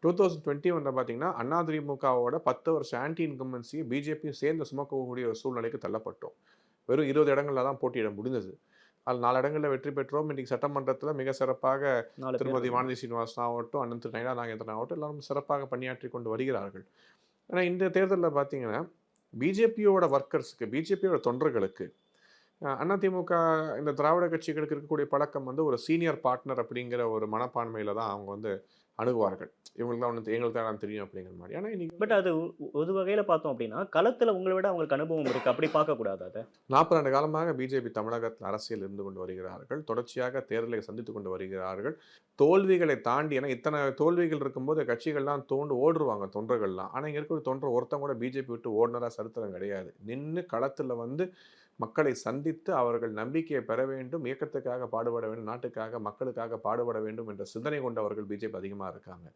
2021 பார்த்தீங்கன்னா, அதிமுகவோட 10 வருஷ ஆன்டி இன்கம்பன்சிய பிஜேபியும் சேர்ந்து சுமக்கக்கூடிய ஒரு சூழ்நிலைக்கு தள்ளப்பட்டோம். வெறும் 20 இடங்கள்ல தான் போட்டியிட முடிந்தது. அதில 4 இடங்கள்ல வெற்றி பெற்றோம். இன்னைக்கு சட்டமன்றத்தில மிக சிறப்பாக 4 பேர் திருமதி இருக்கீங்க. வானதி சீனிவாசன் ஆகட்டும், அண்ணன் திரு நயினா நாகேந்திரன் ஆகட்டும், எல்லாரும் சிறப்பாக பணியாற்றிக் கொண்டு வருகிறார்கள். ஆனா, இந்த தேர்தல்ல பார்த்தீங்கன்னா, பிஜேபியோட வொர்க்கர்ஸ்க்கு, பிஜேபியோட தொண்டர்களுக்கு அதிமுக இந்த திராவிட கட்சிகளுக்கு இருக்கக்கூடிய பழக்கம் வந்து ஒரு சீனியர் பார்ட்னர் அப்படிங்கிற ஒரு மனப்பான்மையில தான் அவங்க வந்து அணுகுவார்கள். இவங்களுக்கு தான் எங்களுக்கு தான் தெரியும் அப்படிங்கிற மாரி. ஆனா இன்னைக்கு பட் அது ஒரு வகையில பார்த்தோம் அப்டின்னா, களத்துல உங்கள விட அவங்களுக்கு அனுபவம் இருக்கு. அப்படி பார்க்கக்கூடாதா அத? 40 ஆண்டு காலமாக பிஜேபி தமிழகத்தில் அரசியல் இருந்து கொண்டு வருகிறார்கள். தொடர்ச்சியாக தேர்தலை சந்தித்துக் கொண்டு வருகிறார்கள். தோல்விகளை தாண்டி ஏன்னா இத்தனை தோல்விகள் இருக்கும்போது கட்சிகள்லாம் தோண்டு ஓடுருவாங்க தொண்டர்கள்லாம். ஆனா இங்க இருக்கிற தொண்டர் ஒருத்தன் கூட பிஜேபி விட்டு ஓடுனதா சரித்திரம் கிடையாது. நின்னு களத்துல வந்து மக்களை சந்தித்து அவர்கள் நம்பிக்கையை பெற வேண்டும், இயக்கத்துக்காக பாடுபட வேண்டும், நாட்டுக்காக, மக்களுக்காக பாடுபட வேண்டும் என்ற சிந்தனை கொண்டவர்கள் பிஜேபி அதிகமா இருக்காங்க.